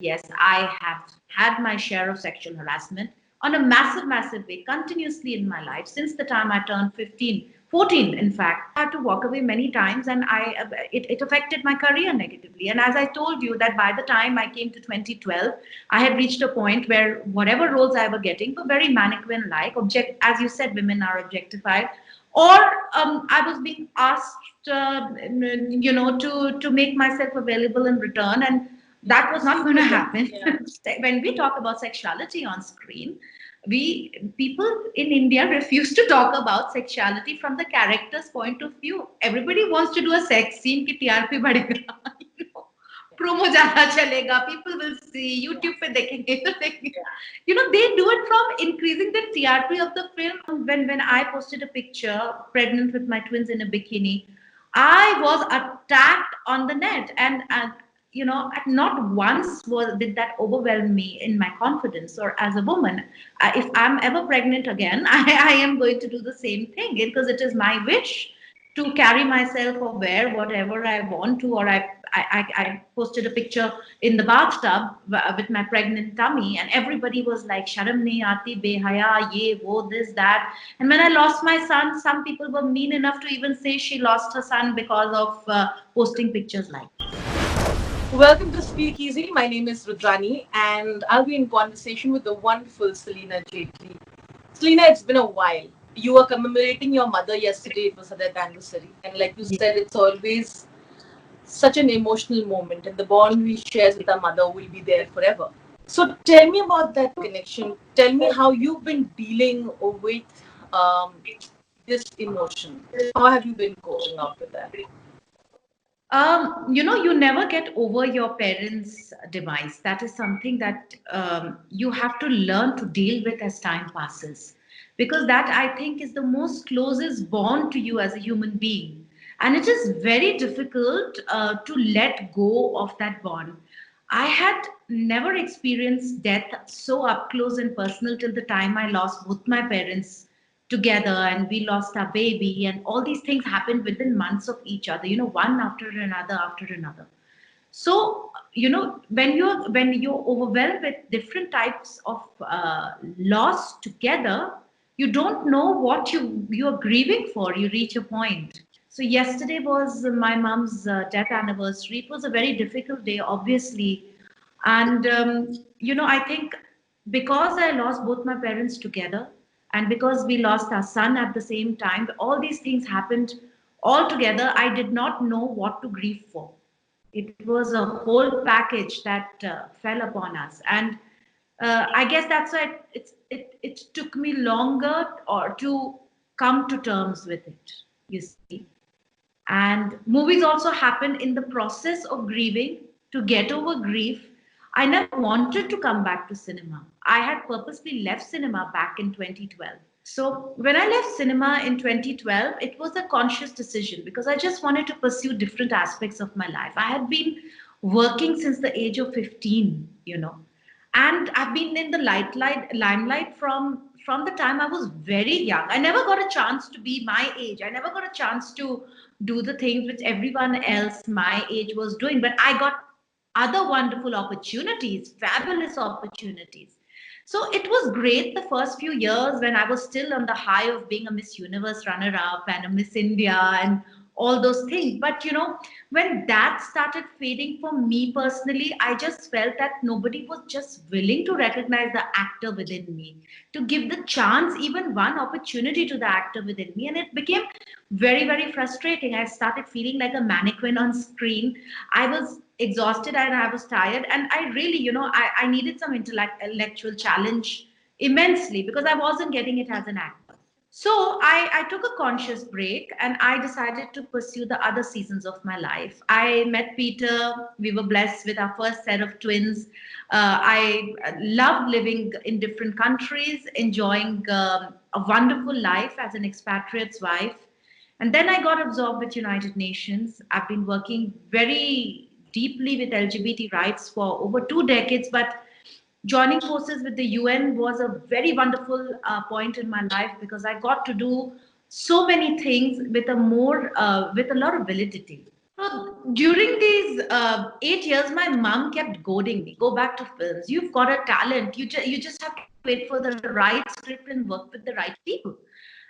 Yes, I have had my share of sexual harassment on a massive, massive way, continuously in my life since the time I turned 15, 14. In fact, I had to walk away many times, and it affected my career negatively. And as I told you, that by the time I came to 2012, I had reached a point where whatever roles I were getting were very mannequin-like. As you said, women are objectified, or I was being asked, to make myself available in return, and that was not going to happen. Yeah. When we talk about sexuality on screen, we people in India refuse to talk about sexuality from the character's point of view. Everybody wants to do a sex scene ki TRP badhega. Promo ज़्यादा चलेगा, people will see, YouTube पे देखेंगे तो देखेंगे. They do it from increasing the TRP of the film. When I posted a picture pregnant with my twins in a bikini, I was attacked on the net, and not once did that overwhelm me in my confidence or as a woman. If I'm ever pregnant again, I am going to do the same thing, because it is my wish to carry myself or wear whatever I want to. Or I posted a picture in the bathtub with my pregnant tummy, and everybody was like, "Sharam nahi aati, behaya, ye, wo, this, that." And when I lost my son, some people were mean enough to even say she lost her son because of posting pictures like that. Welcome to Speakeasy. My name is Rudrani, and I'll be in conversation with the wonderful Celina Jaitly. Celina, it's been a while. You were commemorating your mother yesterday. It was her death anniversary, and like you said, it's always such an emotional moment, and the bond we share with our mother will be there forever. So, tell me about that connection. Tell me how you've been dealing with um, this emotion. How have you been coping up with that? You never get over your parents' demise. That is something that you have to learn to deal with as time passes. Because that, I think, is the most closest bond to you as a human being. And it is very difficult to let go of that bond. I had never experienced death so up close and personal till the time I lost both my parents together, and we lost our baby, and all these things happened within months of each other, one after another. So when you're overwhelmed with different types of loss together, you don't know what you're grieving for. You reach a point. So yesterday was my mom's death anniversary. It was a very difficult day, obviously. And I think because I lost both my parents together, and because we lost our son at the same time, all these things happened all together. I did not know what to grieve for. It was a whole package that fell upon us, and I guess that's why it took me longer or to come to terms with it. You see, and movies also happen in the process of grieving. To get over grief, I never wanted to come back to cinema. I had purposely left cinema back in 2012. So when I left cinema in 2012, it was a conscious decision because I just wanted to pursue different aspects of my life. I had been working since the age of 15, and I've been in the limelight from the time I was very young. I never got a chance to be my age. I never got a chance to do the things which everyone else my age was doing, but I got other wonderful opportunities, fabulous opportunities. So it was great the first few years when I was still on the high of being a Miss Universe runner up and a Miss India and all those things. But when that started fading for me personally, I just felt that nobody was just willing to recognize the actor within me, to give the chance, even one opportunity to the actor within me. And it became very, very frustrating. I started feeling like a mannequin on screen. I was exhausted and I was tired. And I really, I needed some intellectual challenge immensely because I wasn't getting it as an actor. So I took a conscious break and I decided to pursue the other seasons of my life. I met Peter. We were blessed with our first set of twins. I loved living in different countries, enjoying a wonderful life as an expatriate's wife. And then I got absorbed with United Nations. I've been working very deeply with LGBT rights for over 2 decades, but joining forces with the UN was a very wonderful point in my life because I got to do so many things with a lot of validity. So during these 8 years, my mom kept goading me, go back to films. You've got a talent. You just have to wait for the right script and work with the right people.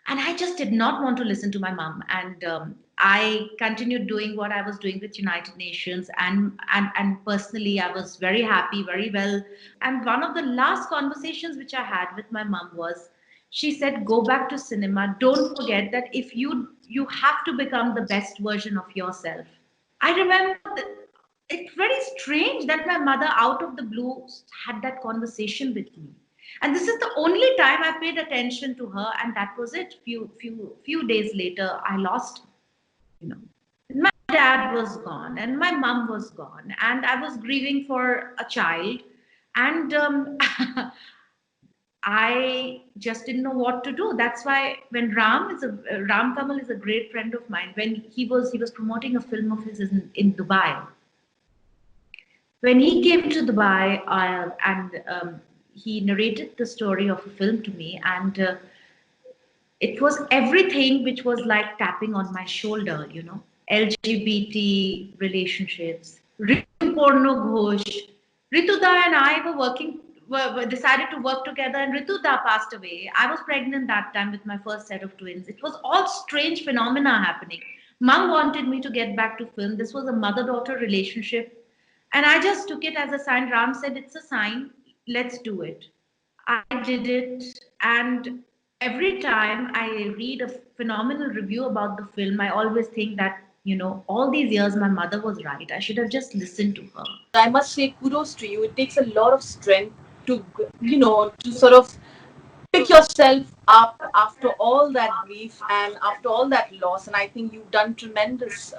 And I just did not want to listen to my mom. And I continued doing what I was doing with United Nations. And personally, I was very happy, very well. And one of the last conversations which I had with my mom was, she said, go back to cinema. Don't forget that if you have to become the best version of yourself. I remember that it's very strange that my mother, out of the blue, had that conversation with me. And this is the only time I paid attention to her, and that was it. Few days later, I lost her, you know. My dad was gone, and my mom was gone, and I was grieving for a child, and I just didn't know what to do. That's why when Ram Kamal is a great friend of mine. When he was promoting a film of his in Dubai. When he came to Dubai, and he narrated the story of a film to me, and it was everything which was like tapping on my shoulder. LGBT relationships, Ritu Porno Ghosh. Rituda and I were decided to work together, and Rituda passed away. I was pregnant that time with my first set of twins. It was all strange phenomena happening. Mom wanted me to get back to film. This was a mother daughter relationship. And I just took it as a sign. Ram said, it's a sign, let's do it. I did it, and every time I read a phenomenal review about the film, I always think that, all these years my mother was right. I should have just listened to her. I must say kudos to you. It takes a lot of strength to, to sort of pick yourself up after all that grief and after all that loss. And I think you've done tremendous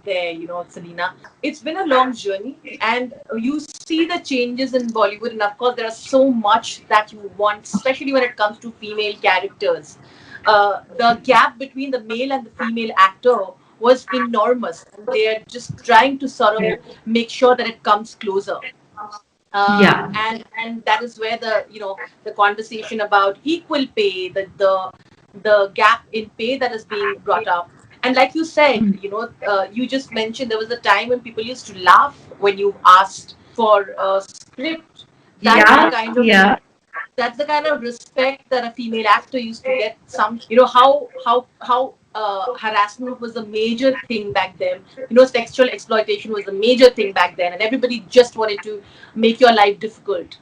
there, Celina. It's been a long journey, and you see the changes in Bollywood. And of course, there are so much that you want, especially when it comes to female characters. The gap between the male and the female actor was enormous. And they're just trying to sort of make sure that it comes closer. Yeah. And that is where the conversation about equal pay, the gap in pay that is being brought up. And like you said, you just mentioned there was a time when people used to laugh when you asked for a script. That's the Yeah, kind of yeah. that's the kind of respect that a female actor used to get. How harassment was a major thing back then. Sexual exploitation was a major thing back then, and everybody just wanted to make your life difficult.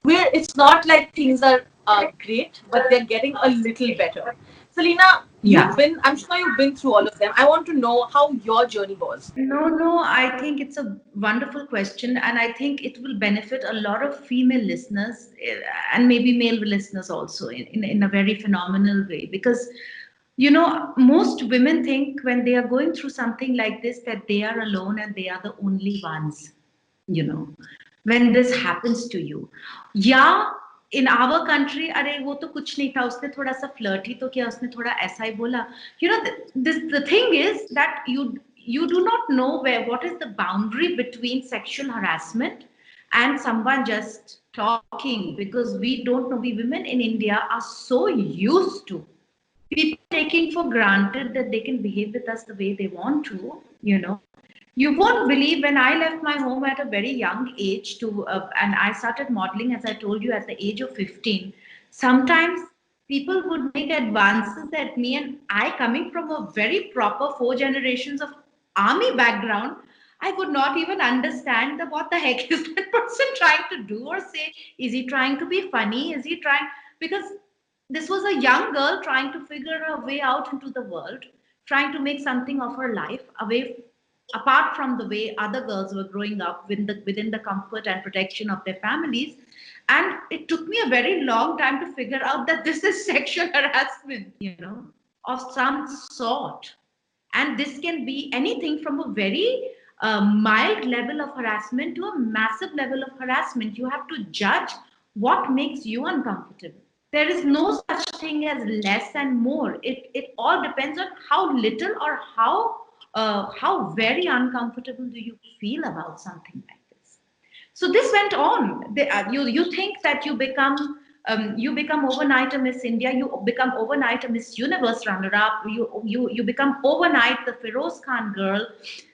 Where it's not like things are great, but they're getting a little better. Selena, Yeah. I'm sure you've been through all of them. I want to know how your journey was. No, no, I think it's a wonderful question, and I think it will benefit a lot of female listeners, and maybe male listeners also, in a very phenomenal way. Because, most women think when they are going through something like this that they are alone and they are the only ones, you know, when this happens to you. Yeah, in our country, अरे वो तो कुछ नहीं था, उसने थोड़ा सा flirt ही तो किया, उसने थोड़ा ऐसा ही बोला. The thing is that you do not know what is the boundary between sexual harassment and someone just talking, because we don't know. We women in India are so used to people taking for granted that they can behave with us the way they want to, You won't believe, when I left my home at a very young age and I started modeling, as I told you, at the age of 15. Sometimes people would make advances at me, and I, coming from a very proper 4 generations of army background, I would not even understand what the heck is that person trying to do or say. Is he trying to be funny? Is he trying? Because this was a young girl trying to figure her way out into the world, trying to make something of her life away, apart from the way other girls were growing up within the comfort and protection of their families. And it took me a very long time to figure out that this is sexual harassment, of some sort. And this can be anything from a very mild level of harassment to a massive level of harassment. You have to judge what makes you uncomfortable. There is no such thing as less and more. It all depends on how little or how very uncomfortable do you feel about something like this. So this went on. You think that you become You become overnight a Miss India. You become overnight a Miss Universe runner-up. You become overnight the Feroz Khan girl.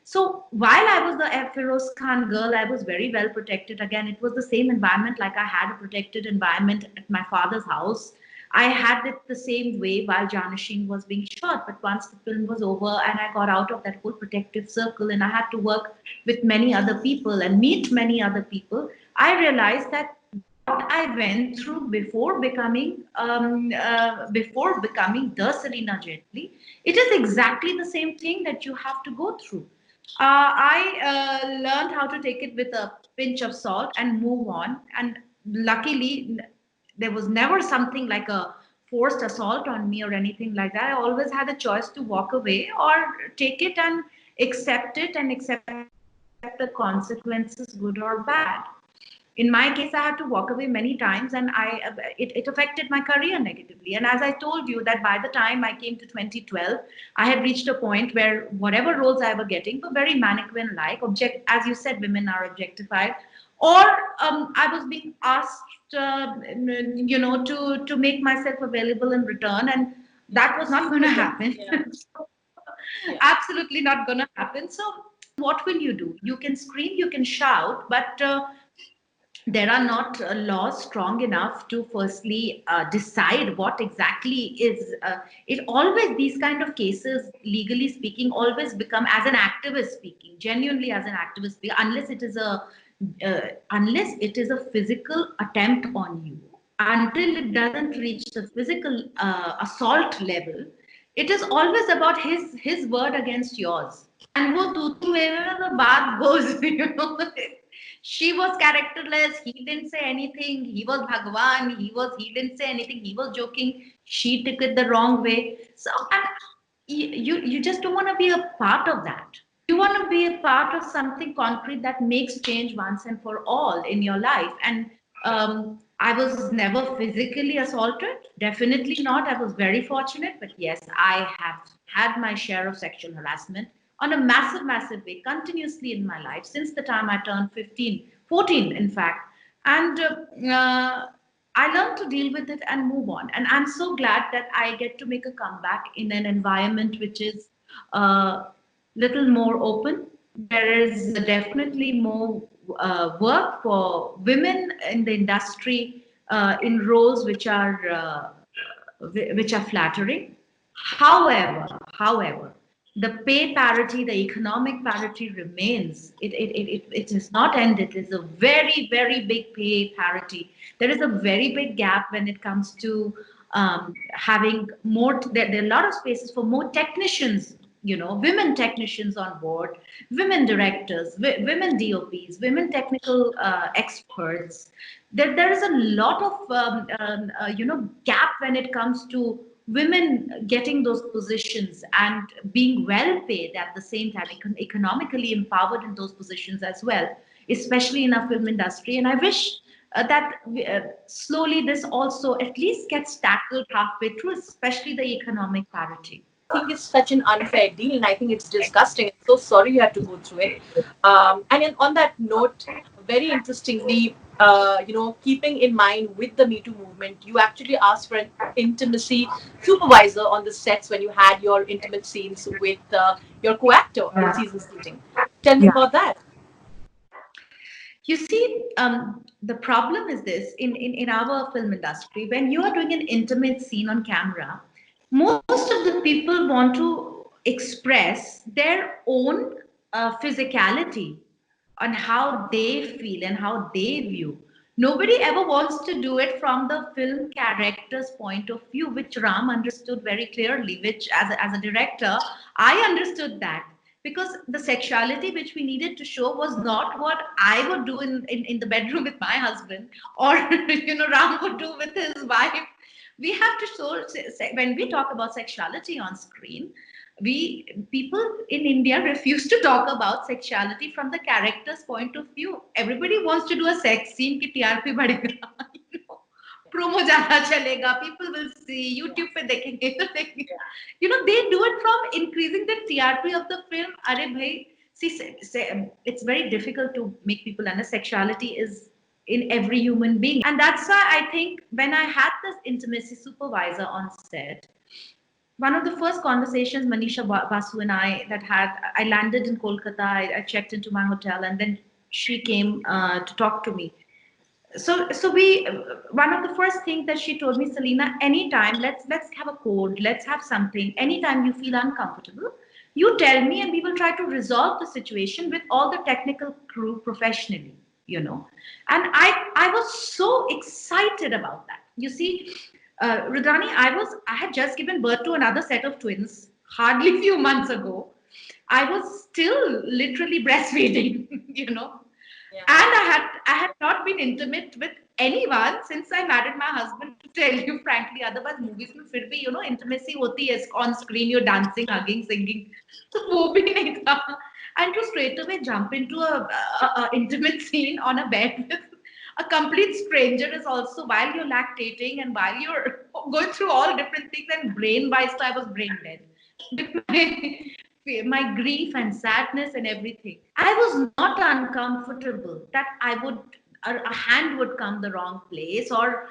So while I was the Feroz Khan girl, I was very well protected. Again, it was the same environment, like I had a protected environment at my father's house. I had it the same way while Janasheen was being shot. But once the film was over and I got out of that whole protective circle and I had to work with many other people and meet many other people, I realized that what I went through before becoming the Celina Jaitly, it is exactly the same thing that you have to go through. I learned how to take it with a pinch of salt and move on. And luckily, there was never something like a forced assault on me or anything like that. I always had a choice to walk away or take it and accept the consequences, good or bad. In my case, I had to walk away many times, and it affected my career negatively. And as I told you, that by the time I came to 2012, I had reached a point where whatever roles I were getting were very mannequin like, object, as you said, women are objectified, or I was being asked to make myself available in return, and that was not going to happen. Yeah. Yeah. Absolutely not going to happen. So what will you do? You can scream, you can shout, but there are not laws strong enough to firstly decide what exactly is it. Always these kind of cases, legally speaking, always become, as an activist speaking, genuinely as an activist speaking, unless it is a physical attempt on you, until it doesn't reach the physical assault level, it is always about his word against yours. And वो तू तू मैं मैं the baat goes, she was characterless. He didn't say anything. He was Bhagwan. He didn't say anything. He was joking. She took it the wrong way. So and you just don't want to be a part of that. You want to be a part of something concrete that makes change once and for all in your life. And I was never physically assaulted. Definitely not. I was very fortunate. But yes, I have had my share of sexual harassment on a massive, massive way, continuously in my life since the time I turned 15, 14, in fact. And I learned to deal with it and move on. And I'm so glad that I get to make a comeback in an environment which is little more open. There is definitely more work for women in the industry in roles which are flattering. However, the pay parity, the economic parity remains. It is not ended. It is a very, very big pay parity. There is a very big gap when it comes to having more. There are a lot of spaces for more technicians, women technicians on board, women directors, women DOPs, women technical experts. There is a lot of gap when it comes to women getting those positions and being well paid at the same time, economically empowered in those positions as well, especially in our film industry. And I wish that slowly this also at least gets tackled halfway through, especially the economic parity. Think it's such an unfair deal, and I think it's disgusting. I'm so sorry you had to go through it. On that note, very interestingly, keeping in mind with the Me Too movement, you actually asked for an intimacy supervisor on the sets when you had your intimate scenes with your co-actor in season shooting. Tell me about that. You see, the problem is this in our film industry, when you are doing an intimate scene on camera, most of the people want to express their own physicality on how they feel and how they view. Nobody ever wants to do it from the film character's point of view, which Ram understood very clearly, which as a director, I understood that. Because the sexuality which we needed to show was not what I would do in the bedroom with my husband, or Ram would do with his wife. We have to show, when we talk about sexuality on screen, we people in India refuse to talk about sexuality from the character's point of view. Everybody wants to do a sex scene ki TRP badhega, promo ज़्यादा चलेगा, people will see, YouTube पे देखेंगे तो देखेंगे. They do it from increasing the TRP of the film. अरे भाई, see, it's very difficult to make people understand sexuality is in every human being. And that's why I think when I had this intimacy supervisor on set, one of the first conversations Manisha Basu and I that had, I landed in Kolkata, I checked into my hotel, and then she came to talk to me. So one of the first things that she told me, Celina, anytime, let's have a code, let's have something. Anytime you feel uncomfortable, you tell me, and we will try to resolve the situation with all the technical crew professionally. And I was so excited about that. You see, Rudrani, I had just given birth to another set of twins hardly few months ago. I was still literally breastfeeding, Yeah. and I had not been intimate with anyone since I married my husband, to tell you frankly. Otherwise movies में फिर भी intimacy होती है, on screen you're dancing, hugging, singing, तो वो भी नहीं था. And to straight away jump into a intimate scene on a bed with a complete stranger is also, while you're lactating and while you're going through all different things, and brain wise, I was brain dead with my grief and sadness and everything. I was not uncomfortable that a hand would come the wrong place, or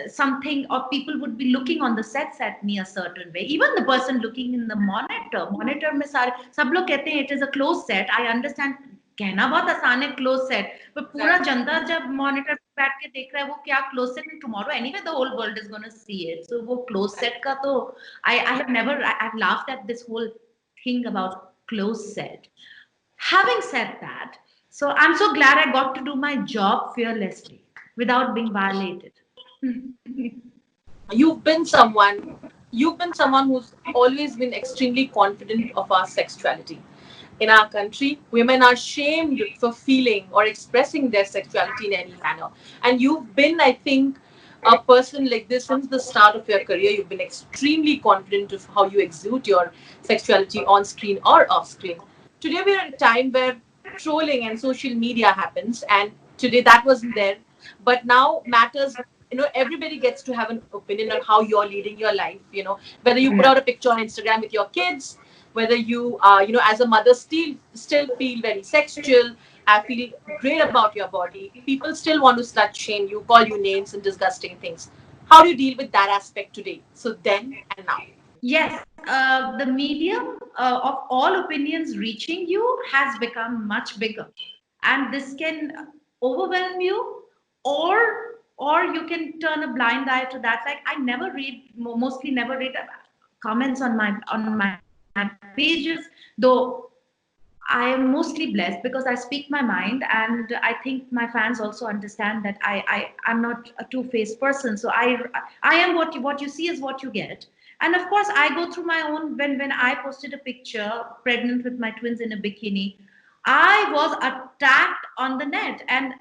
something, or people would be looking on the sets at me a certain way. Even the person looking in the monitor में सारे सब लोग कहते हैं it is a closed set. I understand, कहना बहुत आसान है closed set, but पूरा जनता जब monitor पे बैठ के देख रहा है वो क्या closed set है. Tomorrow anyway the whole world is going to see it. So वो closed set का तो I've laughed at this whole thing about closed set. Having said that, so I'm so glad I got to do my job fearlessly without being violated. You've been someone who's always been extremely confident of our sexuality. In our country, women are shamed for feeling or expressing their sexuality in any manner. And you've been, I think, a person like this since the start of your career. You've been extremely confident of how you exude your sexuality on screen or off screen. Today, we're at a time where trolling and social media happens, and today that wasn't there. But now matters, everybody gets to have an opinion on how you're leading your life. Whether you put Yeah. out a picture on Instagram with your kids, whether you as a mother still feel very sexual, I feel great about your body, people still want to slut shame you, call you names and disgusting things. How do you deal with that aspect today, so then and now? Yes, the medium of all opinions reaching you has become much bigger, and this can overwhelm you, or you can turn a blind eye to that. Like I never read, mostly never read comments on my pages, though I am mostly blessed because I speak my mind, and I think my fans also understand that I'm not a two-faced person. So I am what you see is what you get. And of course, I go through my own. When I posted a picture pregnant with my twins in a bikini, I was attacked on the net, and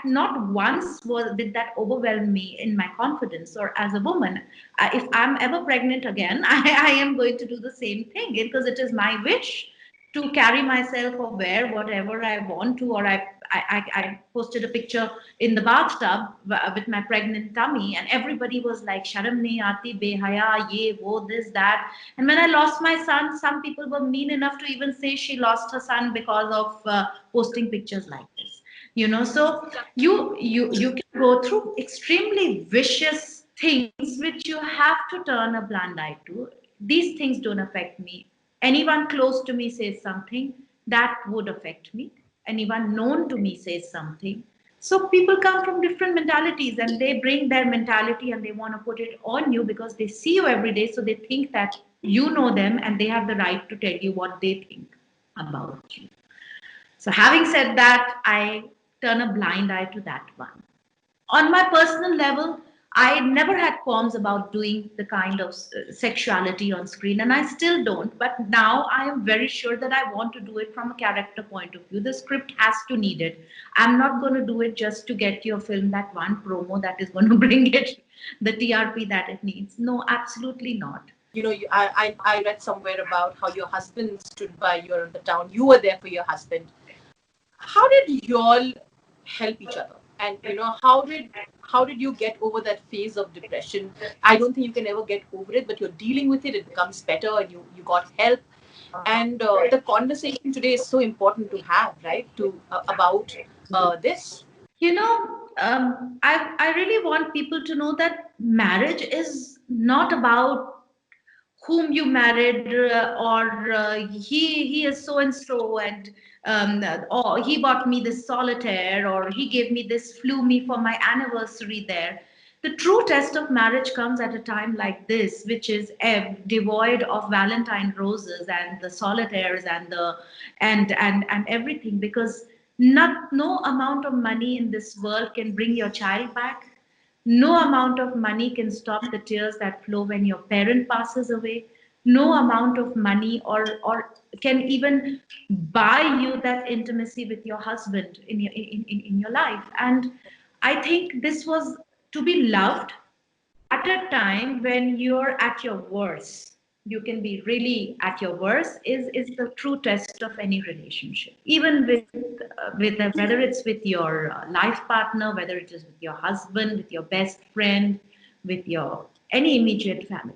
not once did that overwhelm me in my confidence or as a woman. If I'm ever pregnant again, I am going to do the same thing because it is my wish to carry myself or wear whatever I want to. Or I posted a picture in the bathtub with my pregnant tummy, and everybody was like, "Sharam nahi aati, behaya, ye, wo, this, that." And when I lost my son, some people were mean enough to even say she lost her son because of posting pictures like this. So you can go through extremely vicious things which you have to turn a blind eye to. These things don't affect me. Anyone close to me says something that would affect me. Anyone known to me says something. So people come from different mentalities, and they bring their mentality and they want to put it on you because they see you every day. So they think that you know them and they have the right to tell you what they think about you. So having said that, I turn a blind eye to that one. On my personal level, I never had qualms about doing the kind of sexuality on screen, and I still don't. But now I am very sure that I want to do it from a character point of view. The script has to need it. I'm not going to do it just to get your film that one promo that is going to bring it the TRP that it needs. No, absolutely not. I read somewhere about how your husband stood by you in the town. You were there for your husband. How did you all help each other? And how did you get over that phase of depression? I don't think you can ever get over it, but you're dealing with it. It becomes better, and you got help. And the conversation today is so important to have, right? To about this. I really want people to know that marriage is not about whom you married, or he is so and so, and or he bought me this solitaire, or he gave me this, flew me for my anniversary there. The true test of marriage comes at a time like this, which is devoid of valentine roses and the solitaires and the and everything, because no amount of money in this world can bring your child back. No amount of money can stop the tears that flow when your parent passes away. No amount of money or can even buy you that intimacy with your husband in your life. And I think this was to be loved at a time when you're at your worst. You can be really at your worst is the true test of any relationship, even with whether it's with your life partner, whether it is with your husband, with your best friend, with your any immediate family.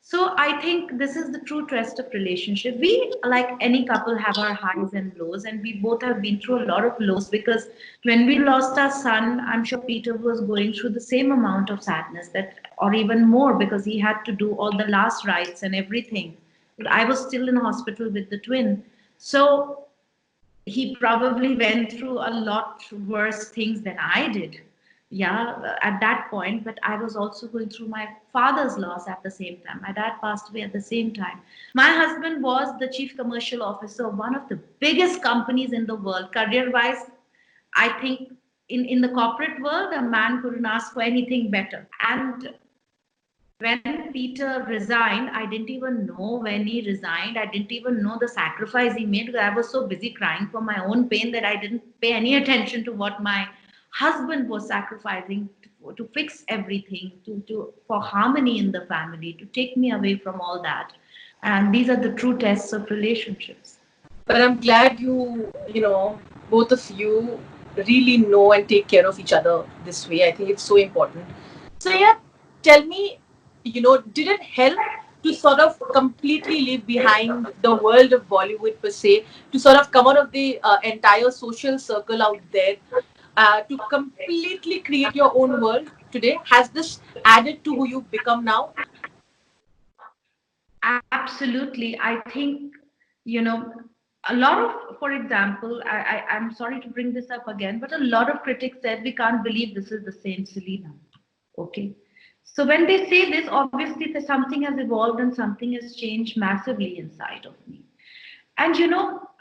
So I think this is the true test of relationship. We, like any couple, have our highs and lows, and we both have been through a lot of lows, because when we lost our son, I'm sure Peter was going through the same amount of sadness, that or even more, because he had to do all the last rites and everything. I was still in hospital with the twin. So he probably went through a lot worse things than I did. Yeah, at that point. But I was also going through my father's loss at the same time. My dad passed away at the same time. My husband was the chief commercial officer of one of the biggest companies in the world. Career wise, I think in the corporate world, a man couldn't ask for anything better. And when Peter resigned, I didn't even know when he resigned. I didn't even know the sacrifice he made, because I was so busy crying for my own pain that I didn't pay any attention to what my husband was sacrificing to fix everything, for harmony in the family, to take me away from all that. And these are the true tests of relationships. But I'm glad both of you really know and take care of each other this way. I think it's so important. So, yeah, tell me, did it help to sort of completely leave behind the world of Bollywood per se, to sort of come out of the entire social circle out there, to completely create your own world today? Has this added to who you've become now? Absolutely. I think, you know, a lot of, for example, I'm sorry to bring this up again, but a lot of critics said we can't believe this is the same Celina. Okay. So when they say this, obviously something has evolved and something has changed massively inside of me. And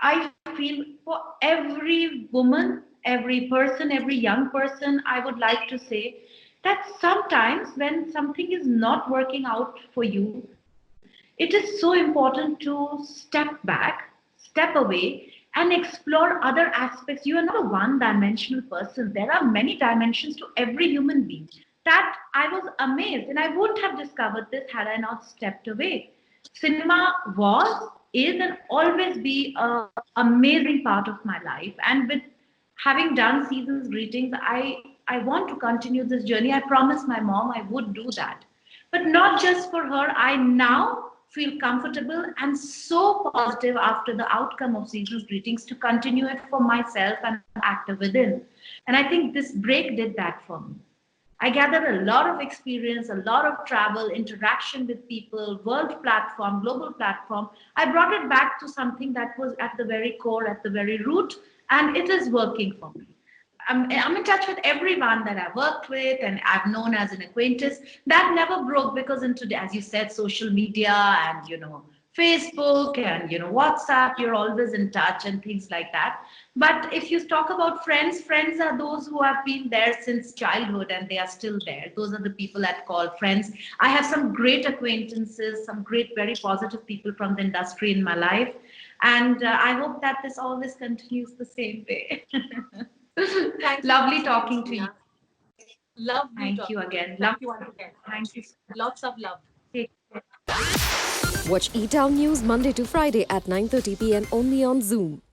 I feel for every woman, every person, every young person, I would like to say that sometimes when something is not working out for you, it is so important to step back, step away, and explore other aspects. You are not a one dimensional person. There are many dimensions to every human being. That I was amazed, and I wouldn't have discovered this had I not stepped away. Cinema was, is, and always be a amazing part of my life. And with having done seasons greetings, I want to continue this journey. I promised my mom I would do that, but not just for her. I now feel comfortable and so positive after the outcome of seasons greetings to continue it for myself and the actor within. And I think this break did that for me. I gathered a lot of experience, a lot of travel, interaction with people, world platform, global platform. I brought it back to something that was at the very core, at the very root, and it is working for me. I'm in touch with everyone that I've worked with and I've known as an acquaintance. That never broke, because in today, as you said, social media and Facebook and WhatsApp, you're always in touch and things like that. But if you talk about friends, friends are those who have been there since childhood and they are still there. Those are the people that call friends. I have some great acquaintances, some great, very positive people from the industry in my life. And I hope that this always continues the same way. Thanks so Lovely much again, talking to you. Sonia. Lovely Thank you talking to you. again. Thank you once again. Thank you. Lots of love. Take Watch E-Town News Monday to Friday at 9:30 p.m. only on Zoom.